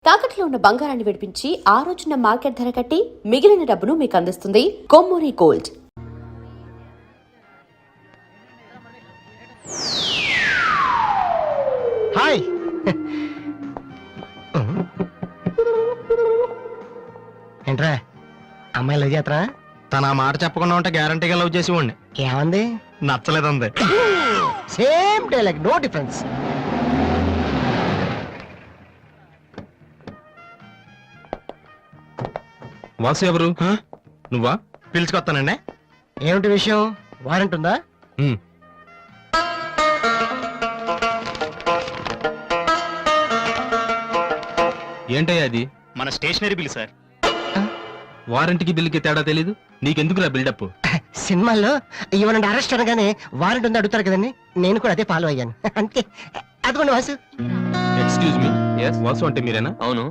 తాకట్లో ఉన్న బంగారాన్ని విడిపించి ఆ రోజున మార్కెట్ ధర కట్టి మిగిలిన డబ్బును మీకు అందిస్తుంది కొమ్మూరి గోల్డ్. హాయ్. ఏంట్రా అమ్మాయి లవ్ చేతరా? తన ఆ మాట చెప్పకుండా ఉంటే గ్యారంటీగా లవ్ చేసి ఉండి. ఏమంది? నచ్చలేదంది. Same dialogue, no difference. Vasu ఎవరు? నువ్వా? పిలుచుకొస్తానండి. ఏమిటి విషయం? వారెంట్ ఉందా? ఏంటయ్యా అది? మన స్టేషనరీ బిల్ సార్. వారంటీకి బిల్లుకి తేడా తెలీదు నీకెందుకురా బిల్డప్? సినిమాల్లో ఇవ్వనండి అరెస్ట్ అనగానే వారెంట్ ఉందా అడుగుతారు కదండి, నేను కూడా అదే ఫాలో అయ్యాను. అంతే. అదిగోండి వాసు. ఎక్స్క్యూజ్ మీ, వాసు అంటే మీరేనా? అవును.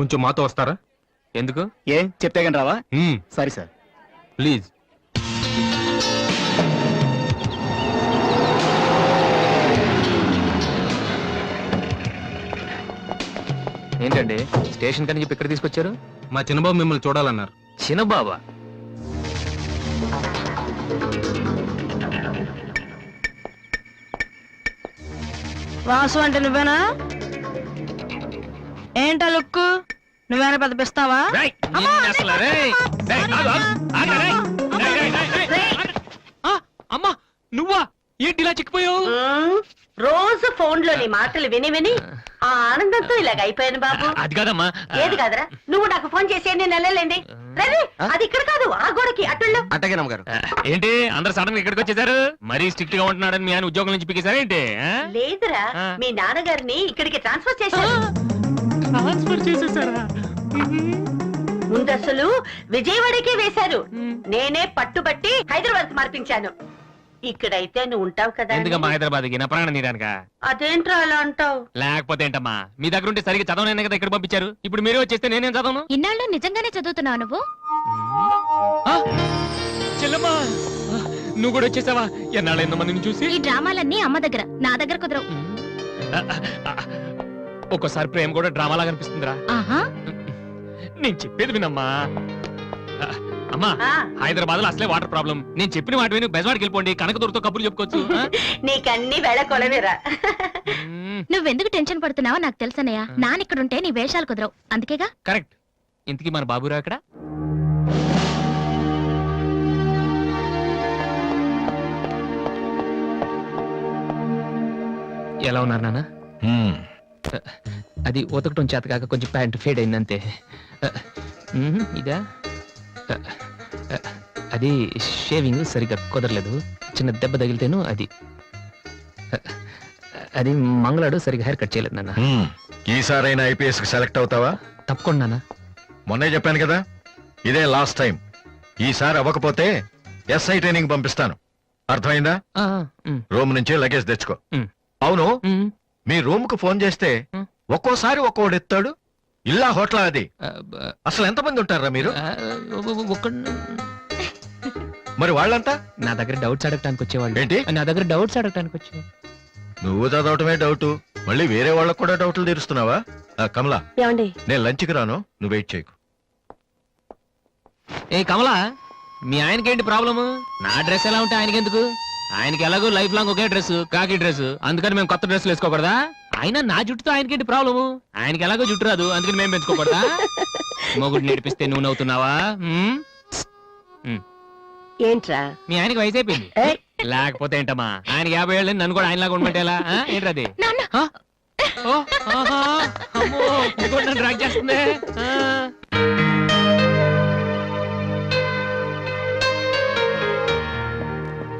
కొంచెం మాతో వస్తారా? ఎందుకు? ఏ చెప్తే కానీ రావా? Sorry sir. ప్లీజ్. ఏంటండి స్టేషన్ కని చెప్పి ఇక్కడ తీసుకొచ్చారు? మా చిన్నబాబు మిమ్మల్ని చూడాలన్నారు. చిన్నబాబా? వాసు అంటే నువ్వేనా? ఏంటా లుక్కు? నువ్వేనా పెద్ద పిస్తావా? అమ్మా నువ్వా? ఏంటి ఇలా చిక్కిపోయావు? రోజు ఫోన్ లో నీ మాటలు విని విని ఆ ఆనందంతో ఇలాగ అయిపోయాను బాబు. అది కాదమ్మా. ఏది కాదరా, నువ్వు నాకు ఫోన్ చేసి నేను వెళ్ళలేండి. అది ఇక్కడ కాదు, ఆ గోడకి అటుల్లో. అట్టగే నమ్మగారు. ఏంటి అందరు సడన్ గా ఇక్కడికి వచ్చేసారు? మరీ స్ట్రిక్ట్ గా ఉంటున్నాడని మీ ఆయన ఉద్యోగం నుంచి పికేశారా ఏంటి? లేదురా, మీ నాన్నగారిని ఇక్కడికి ట్రాన్స్ఫర్ చేశారు. ట్రాన్స్ఫర్ చేసేసారా? ముందు అసలు విజయవాడకే వేశారు. నేనే పట్టుబట్టి హైదరాబాద్ మార్పించాను. ఇక్కడైతే నువ్వు ఉంటావు కదా. ఎందుకమ్మా హైదరాబాద్ కి? నా ప్రాణం తీయడానిక? అదేంట్రా అలా అంటావు? లేకపోతే ఏంటమ్మా, మీ దగ్గర ఉంటే సరిగ్గా చదవనే కదా ఇక్కడ పంపించారు. ఇప్పుడు మీరే వచ్చేస్తే నేనేం చదవను? ఇన్నాళ్ళు నిజంగానే చదువుతున్నావు నువ్వు? చెల్లమ్మా నువ్వు కూడా వచ్చేసావా? ఎన్నాళ్ళైందో మందిని చూసి. ఈ డ్రామాలన్నీ అమ్మ దగ్గర, నా దగ్గర కుదరవు. ఒక్కోసారి ప్రేమ కూడా డ్రామాలా కనిపిస్తుందిరా. నేను చెప్పేది వినమ్మా. అమ్మా హైదరాబాద్ లో అసలే వాటర్ ప్రాబ్లం. నేను చెప్పిన మాట విని బెజవాడికి వెళ్ళిపోండి, కనకదుర్తో కబుర్లు చెప్పుకోవచ్చు. నీకన్నీ వేళ కొలవేరా. నువ్వెందుకు టెన్షన్ పడుతున్నావో నాకు తెలుసనయ్యా. నానిక్కడుంటే నీ వేషాలు కుదరవు, అందుకేగా. కరెక్ట్. ఇంతకీ మన బాబురా అక్కడ? ఎలా ఉన్నారు నాన్న? అది ఉతకటం చేత కాక కొంచెం ప్యాంట్ ఫేడ్ అయిందంతే. ఇదా? అది షేవింగ్ సరిగ్గా కుదరలేదు, చిన్న దెబ్బ తగిలితేను. అది మంగళాడు సరిగ్గా హెయిర్ కట్ చేయలేదు నాన్న. ఈసారైనా ఐపీఎస్ కి సెలెక్ట్ అవుతావా? తప్పకుండా నాన్న. మొన్నే చెప్పాను కదా, ఇదే లాస్ట్ టైం. ఈసారి అవ్వకపోతే ఎస్ఐ ట్రైనింగ్ పంపిస్తాను. అర్థమైందా? రూమ్ నుంచి లగేజ్ తెచ్చుకో. అవును, మీ రూమ్ కు ఫోన్ చేస్తే ఒక్కోసారి ఒక్కోడు ఎత్తాడు. ఇల్లా హోటల్ అది? అసలు ఎంతమంది ఉంటారా మీరు? మరి వాళ్ళంతా నా దగ్గర డౌట్స్ అడగటానికి వచ్చేవాళ్ళు. ఏంటి? నా దగ్గర డౌట్స్ అడగటానికి వచ్చేవాళ్ళు. నువ్వు చదవటమే డౌట్, మళ్ళీ వేరే వాళ్ళకు కూడా డౌట్లు తీరుస్తున్నావా? కమలా, ఏమండి నేను లంచ్కి రాను, నువ్వు వెయిట్ చేయకు. ఏ కమలా, మీ ఆయనకేంటి ప్రాబ్లము? నా డ్రెస్ ఎలా ఉంటే ఆయనకెందుకు? ఆయనకి ఎలాగో లైఫ్ లాంగ్ ఒకే డ్రెస్, కాకి డ్రెస్, అందుకని మేము కొత్త డ్రెస్లు వేసుకోకూడదా? ఆయన నా జుట్టుతో ఆయనకేంటి ప్రాబ్లము? ఆయనకి ఎలాగో జుట్టు రాదు, అందుకని మేము పెంచుకోకూడదా? మొగుడు నేర్పిస్తే నువ్వు నవ్వుతున్నావా? ఏంట్రా? మీ ఆయనకి వయసు అయిపోయింది. లేకపోతే ఏంటమ్మా, ఆయనకి 50 ఏళ్ళు, నన్ను కూడా ఆయనలాగా ఉండమంటే ఎలా? ఏంటది? డ్రాక్ చేస్తుంది.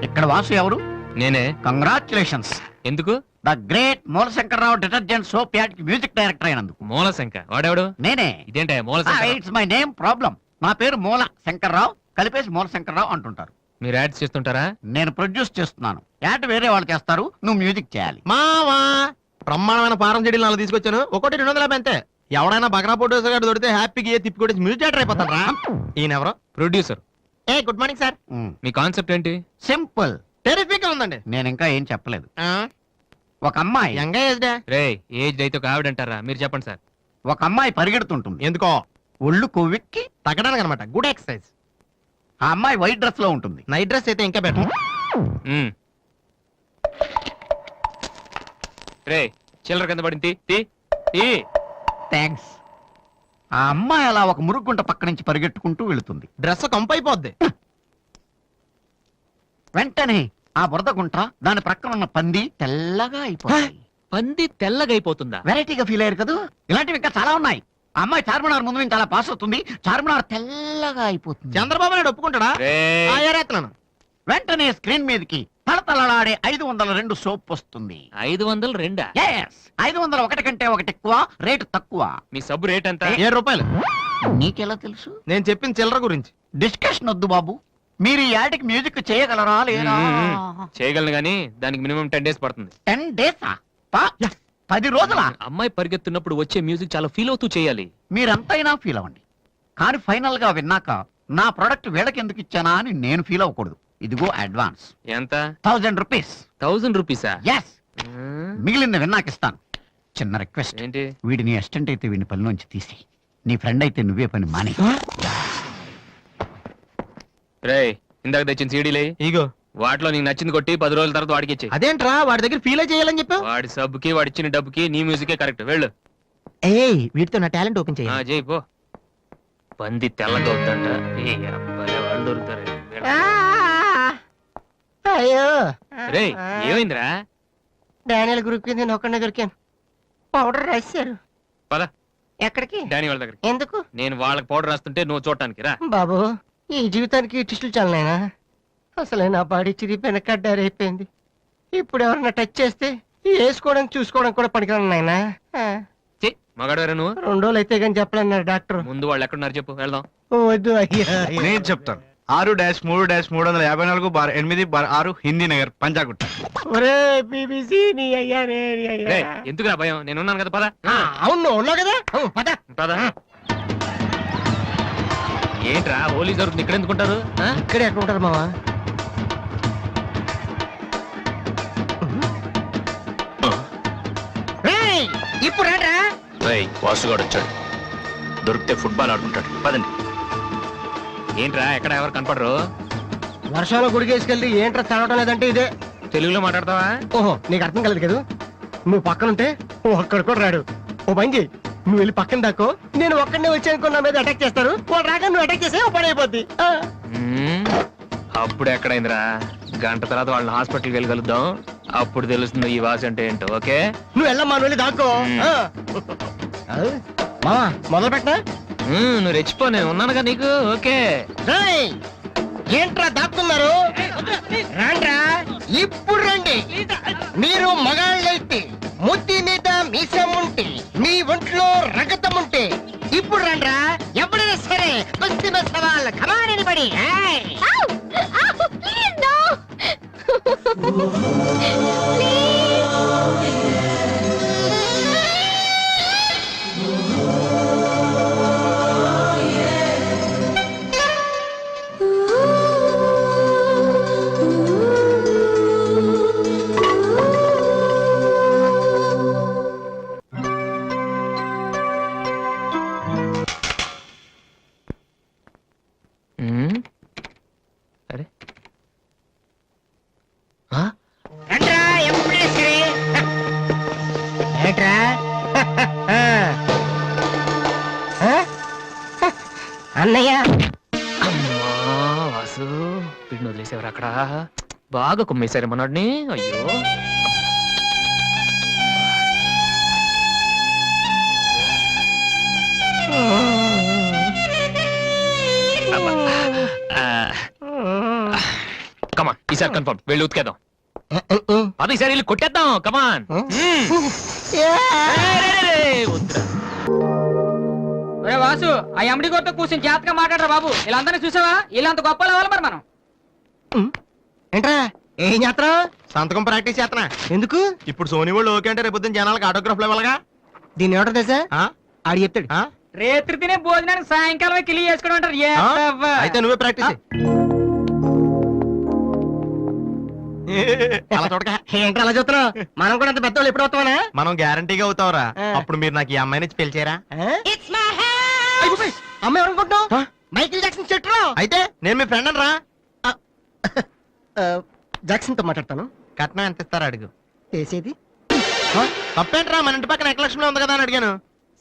ఇక్కడ వాసు ఎవరు? నేనే. కంగ్రాచులేషన్స్. ఎందుకు? The great Moolashankararao detergent soap ad కి మ్యూజిక్ డైరెక్టర్ అయినందుకు. మూలశంకర్ వాడెవడు? నేనే. ఇదేంటే Moolashankar? It's my name problem. నా పేరు మూల శంకర్రావు, కలిపేసి మూలశంకర్రావు అంటుంటారు. మీరు యాడ్స్ చేస్తుంటారా? నేను ప్రొడ్యూస్ చేస్తున్నాను. యాడ్ వేరే వాళ్ళు చేస్తారు, నువ్వు మ్యూజిక్ చేయాలి. మావా బ్రహ్మాండమైన పారం చెడీలు నాలుగు తీసుకొచ్చాను. ఒకటి 250 అంతే. ఎవడైనా బగ్రా ప్రొడ్యూసర్ గారు దొరికితే హ్యాపీగా తిప్పి కొట్టి మ్యూజిక్ డైరెక్టర్ అయిపోతాను రా. ఈయనెవరో? ప్రొడ్యూసర్. ఏ గుడ్ మార్నింగ్ సార్. మీ కాన్సెప్ట్ ఏంటి? సింపుల్, టెరిఫిక్ గా ఉందండి. నేను ఇంకా ఏం చెప్పలేదు. ఒక అమ్మాయి యంగ్ ఏజ్ డే. రే ఏజ్ అయితే ఒక ఆవిడ అంటారా? మీరు చెప్పండి సార్. ఒక అమ్మాయి పరిగెడుతుంటుంది ఎందుకో ఒళ్ళు కొవ్వెక్కి తగ్గడానికి అనమాట గుడ్ ఎక్సర్సైజ్. ఆ అమ్మాయి వైట్ డ్రెస్ లో ఉంటుంది. నైట్ డ్రెస్ అయితే ఇంకా బెటర్. రే చిల్లర కింద పడింది తీ, తీ. థ్యాంక్స్. ఆ అమ్మాయి అలా ఒక మురుగుంట పక్క నుంచి పరిగెట్టుకుంటూ వెళుతుంది. డ్రెస్ కంపైపోద్ది. వెంటనే ఆ బురద గుంట దాని ప్రక్కన ఉన్న పంది తెల్లగా అయిపోయింది. పంది తెల్లగైపోతుందా? వెరైటీగా ఫీల్ అయ్యారు కదా. ఇలాంటివి ఇంకా చాలా ఉన్నాయి. ఆ అమ్మాయి చార్మినార్ ముందు నుంచి అలా పాస్ అవుతుంది. చార్మినార్ తెల్లగా అయిపోతుంది. చంద్రబాబు నాయుడు ఒప్పుకుంటాడా? రేయ్. ఆ, ఏరేస్తున్నాను. వెంటనే స్క్రీన్ మీదకి తళతళలాడే 502 సోప్ వస్తుంది. 502? Yes, 501 కంటే ఒకటి ఎక్కువ, రేటు తక్కువ. మీ సబ్బు రేట్ ఎంత? ₹7. నీకెలా తెలుసు? నేను చెప్పిన చిల్లర గురించి. డిస్కషన్ వద్దు బాబు. మీరు ఈ యాడ్కి మ్యూజిక్ చేయగలరా లేదా? చేయగలను గానీ దానికి మినిమం 10 days పడుతుంది. 10 days 10 రోజుల. అమ్మాయి పరిగెత్తున్నప్పుడు వచ్చే మ్యూజిక్ చాలా ఫీల్ అవుతూ చేయాలి. మీరంతైనా ఫీల్ అవ్వండి, కానీ ఫైనల్ గా విన్నాక నా ప్రొడక్ట్ వీళ్ళకి ఎందుకు ఇచ్చానా అని నేను ఫీల్ అవ్వకూడదు. ఇదిగో అడ్వాన్స్ ఎంత? 1000 రూపీస్. 1000 రూపీసా? ఎస్, మిగిలింది విన్నాక ఇస్తాను. చిన్న రిక్వెస్ట్, ఏంటి? వీడి నీ అసిస్టెంట్ అయితే వీడిని పనిలోంచి తీసి, నీ ఫ్రెండ్ అయితే నువ్వే పని మాని. రేయ్ ఇందాక తెచ్చిన సీడీలే ఇగో వాటిలో నీకు నచ్చింది కొట్టి 10 రోజుల తర్వాత వాడికి ఇచ్చే. అదేంట్రా వాడి దగ్గర ఫీల్ చేయాలని చెప్పావు? వాడి సబ్బుకి వాడి ఇచ్చిన డబ్బుకి నీ మ్యూజికే కరెక్ట్. వెళ్ళు. ఏయ్ వీటితో నా టాలెంట్ ఓపెన్ ఆ, చేయి పో. పంది తెల్లగా అవుతుంట. ఏ అబ్బాయి వాళ్ళు దొరుకుతారు. వెళ్ళు. అయ్యో రేయ్ ఏమైందిరా? డానియల్ గ్రూప్ కి నేను ఒక్కడే దొరికాను. పౌడర్ రాశారు. పద ఎక్కడికి? డానీ వాళ్ళ దగ్గరికి. ఎందుకు నేను వాళ్ళకి పౌడర్ రాస్తుంటే నువ్వు చూడటానికి రా. బాబు? ఈ జీవితానికి టిస్టులు చాలనైనా. అసలే నా బాడీ చిరిగిపోయిన కడ్డారైపోయింది. ఇప్పుడు ఎవరన్నా టచ్ చేస్తే వేసుకోవడం చూసుకోవడం కూడా పనికిరాను నాయనా. చెయ్ మగాడు నువ్వు. 2 రోజులు అయితే కానీ చెప్పలేన్నారు డాక్టర్. ముందు వాళ్ళు ఎక్కడున్నారు చెప్పు, వెళ్దాం. వద్దు అయ్యా. నేను చెప్తాను. 6-3-353-8/6 హిందీ నగర్ పంజాగుట్ట. ఒరే బీబీసీ నీ అయ్యా నీ అయ్యా. రేయ్, ఎందుకురా భయం? నేను ఉన్నాను కదా. పద అవును ఉన్నావు కదా. పద పద. ఏంట్రా హోలీ జరుగుతుంది ఇక్కడ ఎందుకుంటారు? ఇక్కడే ఎక్కడ ఉంటారు మావా? ఇప్పుడు రాడ్రా. వాసుగాడు వచ్చాడు. దొరికితే ఫుట్బాల్ ఆడుకుంటాడు. పదండి. ఏంట్రా ఎక్కడ ఎవరు కనపడరు? వర్షంలో గుడికేసుకెళ్ళి ఏంట్రా చదవటం లేదంటే ఇదే. తెలుగులో మాట్లాడతావా? ఓహో నీకు అర్థం కలదు కదా. నువ్వు పక్కనుంటే ఒక్కడు కూడా రాడు. ఓ పని చేయి, నువ్వు వెళ్ళి పక్కన దాకో. నేను ఒక్కడనే వచ్చానుకో నా మీద అటాక్ చేస్తారు. వాడు రాగా నువ్వు అటాక్ చేస్తే ఓ పని అయిపోద్ది. అప్పుడు ఎక్కడైందిరా? గంట తర్వాత వాళ్ళని హాస్పిటల్కి వెళ్ళి కలుద్దాం. అప్పుడు తెలుస్తుంది ఈ వాసి అంటే ఏంటో. ఓకే నువ్వు వెళ్ళమ్మా, నువ్వు వెళ్ళి దాక్కో. మావా మొదలు పెట్టా. నువ్వు రెచ్చిపో, నేను ఉన్నానుగా నీకు. ఓకే ఏంట్రా దాక్కున్నారు? రాండ్రా, ఇప్పుడు రండి. మీరు మగాళ్ళైతే, ముద్ది మీద మీసం ఉంటే, మీ ఒంట్లో రగతం ఉంటే ఇప్పుడు రండ్రా. ఎవరైనా సరే కుస్తీ సవాల్ కమానని పడి. అరే రండ్రా, ఎప్పుడైనా సరే. ఏంట్రా? అన్నయ్య అమ్మా వాసు, వీడిని వదిలేసేవారు అక్కడ. బాగా కుమ్మేశారు మనోడిని. అయ్యో కమాన్, ఈసారి కన్ఫర్మ్. వెళ్ళి ఉతికేద్దాం. అది ఈసారి వెళ్ళి కొట్టేద్దాం. కమాన్. ఒరే వాసు, ఆ ఎమ్డి గోతో కూర్చొని జాతగా మాట్లాడరా బాబు. వీళ్ళందరినీ చూసావా? వీళ్ళంత గొప్ప అవ్వాలి మరి మనం. ఏంట్రా ఏం చేస్తారా? సంతకం ప్రాక్టీస్ చేస్తున్నా. ఎందుకు? ఇప్పుడు సోనీ వాళ్ళు ఓకే అంటే రేపొద్దున జనాలకు ఆటోగ్రాఫ్లు ఇవ్వాలిగా. దీన్ని ఎవడో తెలుసా? ఆడు చెప్తాడు. రేత్రి తినే భోజనానికి సాయంకాలం కిలి చేసుకోవడం అంటారు. అయితే నువ్వే ప్రాక్టీస్. అలా చూడక ఏంటి అలా చూస్తున్నావు? మనం కూడా అంత పెద్దవాళ్ళు ఎప్పుడు అవుతామనా? మనం గ్యారంటీగా అవుతావురా ఆ. అప్పుడు మీరు నాకు ఈ అమ్మాయిని ఇచ్చి పెళ్లి చేయరా అమ్మాయి అనుకుంటున్నావు? మైకిల్ జాక్సన్ చెట్టు. అయితే నేను మీ ఫ్రెండ్ రా జాక్సన్ తో మాట్లాడతాను. కట్నం ఎంత ఇస్తారా అడుగు చేసేది తప్పేంట్రా మన ఇంటి పక్కన ఎక్లక్ష్మి ఉంది కదా అని అడిగాను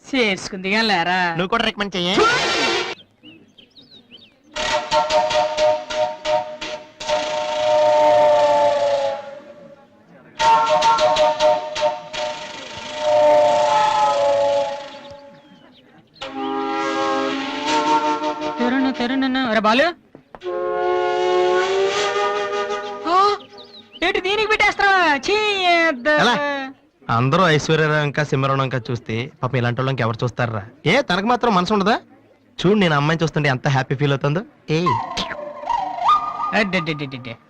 చేసుకుంది కానీ లేరా నువ్వు కూడా రికమెండ్ చెయ్యి అరే బాలు ఆ, ఏంటి దీనికి పెట్టేస్తావా ఎలా? అందరూ ఐశ్వర్యరావు ఇంకా సింహరావు ఇంకా చూస్తే పాపం ఇలాంటి వాళ్ళకి ఎవరు చూస్తారా ఏ తనకు మాత్రం మనసు ఉండదా చూడు నేను అమ్మాయిని చూస్తుంటే ఎంత హ్యాపీ ఫీల్ అవుతుందో ఏ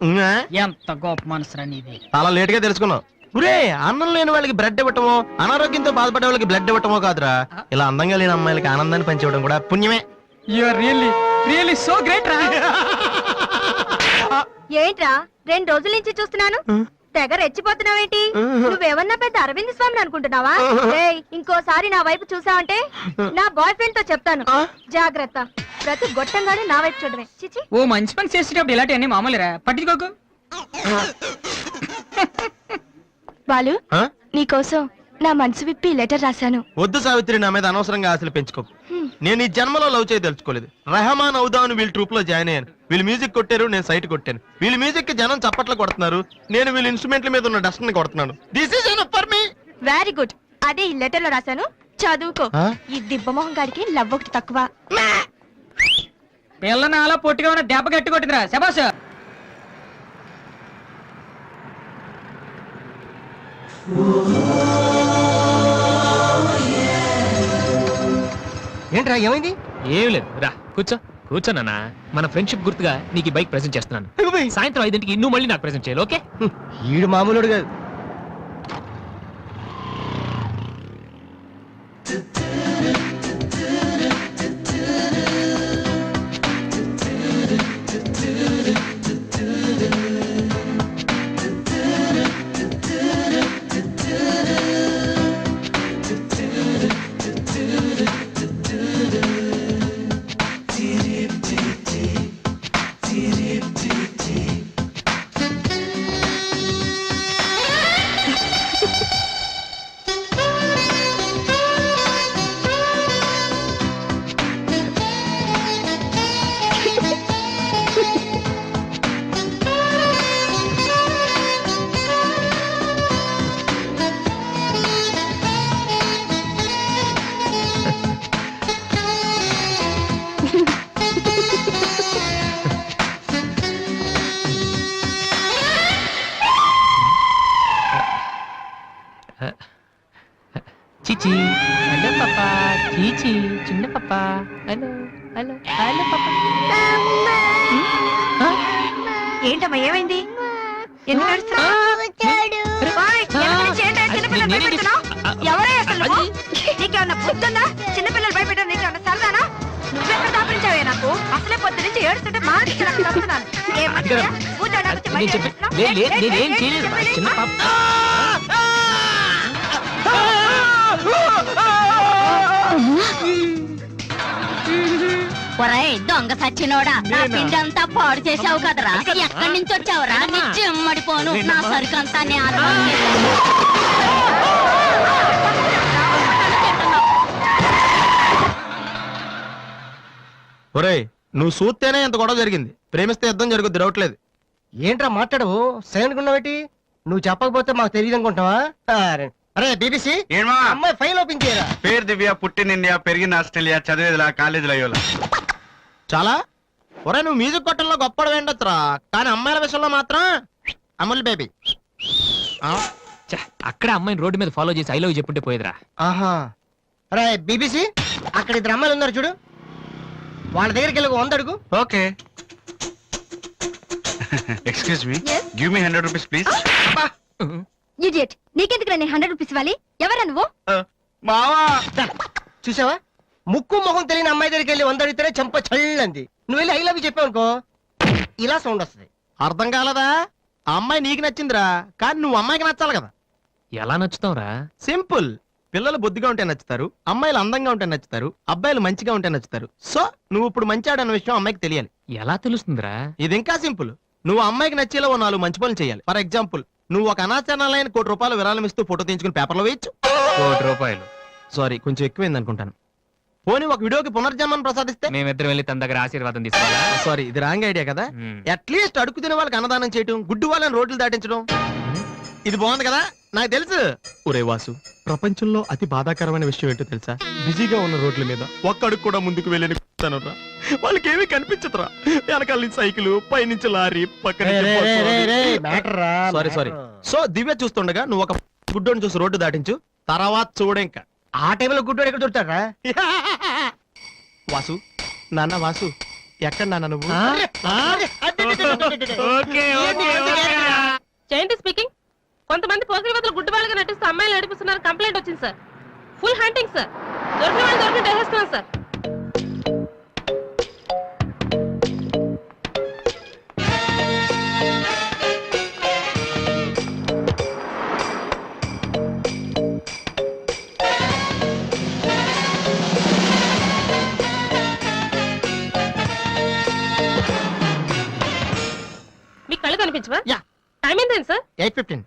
ఉమ్మా? ఎంత గొప్ప మనసురా నీది. చాలా లేట్ గా తెలుసుకున్నావు ఒరే అన్నం లేని వాళ్ళకి బ్లడ్ ఇవ్వటమో అనారోగ్యంతో బాధపడే వాళ్ళకి బ్లడ్ ఇవ్వటమో కాదురా ఇలా అందంగా లేని అమ్మాయిలకి ఆనందాన్ని పంచివ్వడం కూడా పుణ్యమే you are really really so great రా. ఏంట్రా 2 రోజుల నుంచి చూస్తున్నాను తెగ రెచ్చిపోతున్నావేంటి నువ్వేమన్నా పెద్ద అరవింద్ స్వామిని అనుకుంటున్నావా ఏయ్, ఇంకోసారి నా వైపు చూసావంటే నా బాయ్ ఫ్రెండ్ తో చెప్తాను జాగ్రత్త ప్రతి గొట్టంగానే నా వైపు చూడమే చిచి ఓ మంచి పని చేసేటప్పుడు ఇలాంటివన్నీ మామూలురా పట్టించుకోకు. బాలు ఆ? నీకోసం నా మనసు విప్పి లెటర్ రాశాను వద్దు సావిత్రి నా మీద అనవసరంగా ఆశలు పెంచుకోకు నేను ఈ జన్మలో లవ్ చేయ తెలుసుకోలేదు రెహమాన్ అవుదామని వీళ్ళ ట్రూప్ లో జాయిన్ అయ్యాను వీళ్ళు మ్యూజిక్ కొట్టారు నేను సైట్ కొట్టాను వీళ్ళ మ్యూజిక్ కి జనం చప్పట్లు కొడుతున్నారు నేను వీళ్ళ ఇన్స్ట్రుమెంట్ల మీద ఉన్న డస్ట్ ని కొడుతున్నాను this is enough for me very good అదే ఈ లెటర్ లో రాశాను చదువుకో ఆ? ఈ దిబ్బమోహం గారికి లవ్ ఒకటి తక్కువ పిల్లని అలా పొట్టిగా ఉన్న దెబ్బ గట్టి కొట్టిందిరా శబాస్. ఏంట్రా ఏమైంది? ఏం లేదు రా కూర్చో కూర్చోనన్నా మన ఫ్రెండ్షిప్ గుర్తుగా నీకు ఈ బైక్ ప్రెజెంట్ చేస్తున్నాను సాయంత్రం 5ంటికి నువ్వు మళ్ళీ నాకు ప్రెజెంట్ చేయాలి ఓకే ఈడు మామూలుడు కాదు. చీచి హలో పాపా చీచి చిన్న పాపా హలో హలో హలో పాపా ఏంటమ్మా ఏమైంది? ఎందుకు ఏడుస్తున్నావ్? ఓయ్, ఎవరి నుంచి ఏంటి చిన్నపిల్లలు భయపెడుతున్నావ్? ఎవరే అసలు నువ్వు? నీకేమన్నా బుద్ధుందా? చిన్నపిల్లలు భయపెట్టడం నీకేమన్నా సరదానా? నువ్వెక్కడ దాపరించావే నాకు? అసలే పొద్దు నుంచి ఏడుస్తుంటే మానేసి నాకు తప్పుతున్నాను. ఏం మంచిదా? కూర్చోడానికి వచ్చి బయట ఏడుస్తున్నావ్? నేనేం చేయలేదు చిన్న పాప ఒరేయ్ దొంగ సచ్చినోడా నా పిండి అంతా పాడు చేసావు కదరా ఎక్కడి నుంచి వచ్చావురా నీ చెమ్మడిపోను నా సరుకంతా నే ఒరేయ్ నువ్వు చూస్తేనే ఎంత గొడవ జరిగింది ప్రేమిస్తే యుద్ధం జరుగుద్ది డౌట్లేదు ఏంట్రా మాట్లాడవు సైలెంట్ ఉన్నావేటి? నువ్వు చెప్పకపోతే మాకు తెలియదు అనుకుంటావా? అరే బీబీసీ ఏమా అమ్మాయి ఫైల్ ఓపెన్ చేయరా. పేరు దివ్య, పుట్టిన ఇండియా, పెరిగిన ఆస్ట్రేలియా, చదివేదిలా కాలేజీలో అయ్యోలా. చాలా ఒరే నువ్వు మ్యూజిక్ కొట్టంలో గొప్పడు వేండొచ్చురా కానీ అమ్మాయిల విషయంలో మాత్రం అమూల్ బేబీ అక్కడ అమ్మాయిని రోడ్డు మీద ఫాలో చేసి ఐ లవ్ చెప్పుంటే పోయేదిరా ఆహా. అరే బీబీసీ అక్కడ 2 అమ్మాయిలు ఉన్నారు చూడు, వాళ్ళ దగ్గరికి వెళ్ళి 100 అడుగు. Okay excuse me, give me 100 rupees please. Idiot నీకెందుకు నేను 100 రూపీస్ ఇవ్వాలి ఎవరా నువ్వు మావా చూసావా, ముక్కు మొహం తెలియని అమ్మాయి దగ్గరికి వెళ్ళి 100 అడిగితేనే చెంప చల్లంది. నువ్వు వెళ్ళి ఐ లవ్ చెప్పావు అనుకో ఇలా సౌండ్ వస్తుంది. అర్థం కాలదా ఆ అమ్మాయి నీకు నచ్చిందిరా, కానీ నువ్వు అమ్మాయికి నచ్చాలి కదా. ఎలా నచ్చుతావురా? సింపుల్. పిల్లలు బొద్దుగా ఉంటే నచ్చుతారు, అమ్మాయిలు అందంగా ఉంటే నచ్చుతారు, అబ్బాయిలు మంచిగా ఉంటే నచ్చుతారు. సో నువ్వు ఇప్పుడు మంచాడన్న విషయం అమ్మాయికి తెలియాలి. ఎలా తెలుస్తుందిరా? ఇది ఇంకా సింపుల్. నువ్వు అమ్మాయికి నచ్చేలా ఓ 4 మంచి పనులు చేయాలి. ఫర్ ఎగ్జాంపుల్, నువ్వు ఒక అనాచరణలైన ₹1,00,00,000 విరాళం ఇస్తూ ఫోటో తీయించుకుని పేపర్లో వేయచ్చు. ₹1,00,00,000 సారీ, కొంచెం ఎక్కువైంది అనుకుంటాను. పోనీ ఒక వీడియోకి పునర్జన్మను ప్రసాదిస్తే? మేమిద్దరం వెళ్ళి తన దగ్గర ఆశీర్వాదం తీసుకోవాలా? సారీ, ఇది రాంగ్ ఐడియా కదా. మ్మ్. అట్లీస్ట్ అడుగు తినే వాళ్ళకి అన్నదానం చేయటం, గుడ్డు వాళ్ళని రోడ్లు దాటించడం, ఇది బాగుంది కదా. నాకు తెలుసు. ఒరే వాసు, ప్రపంచంలో అతి బాధాకరమైన విషయం ఏంటో తెలుసా? బిజీగా ఉన్న రోడ్ల మీద ఒక్క అడుగు కూడా ముందుకు వెళ్ళని కూర్చున్నానురా. వాళ్ళకి ఏమీ కనిపించదురా. వెనకాల నుంచి సైకిల్, పైనుంచి లారీ, పక్కన సారీ. సో దివ్య చూస్తుండగా నువ్వు ఒక గుడ్డోని చూసి రోడ్డు దాటించు, తర్వాత చూడేంక. ఆ టైంలో గుడ్డోడు ఎక్కడ దొరుకుతాడా? వాసు, నాన్న వాసు, ఎక్కడ నాన్న నువ్వు? జయంతి స్పీకింగ్. కొంతమంది పోకిరి వదలు గుడ్డు వాళ్ళగా నటిస్తూ అమ్మాయిలు నడిపిస్తున్నారు. కంప్లైంట్ వచ్చింది సార్. Full hunting sir. దొరికిన వాళ్ళు దొరికి వేసేస్తున్నాం సార్. మీకు కళ్ళు కనిపించవా? యా. టైం ఏంటండి సార్? 8:15.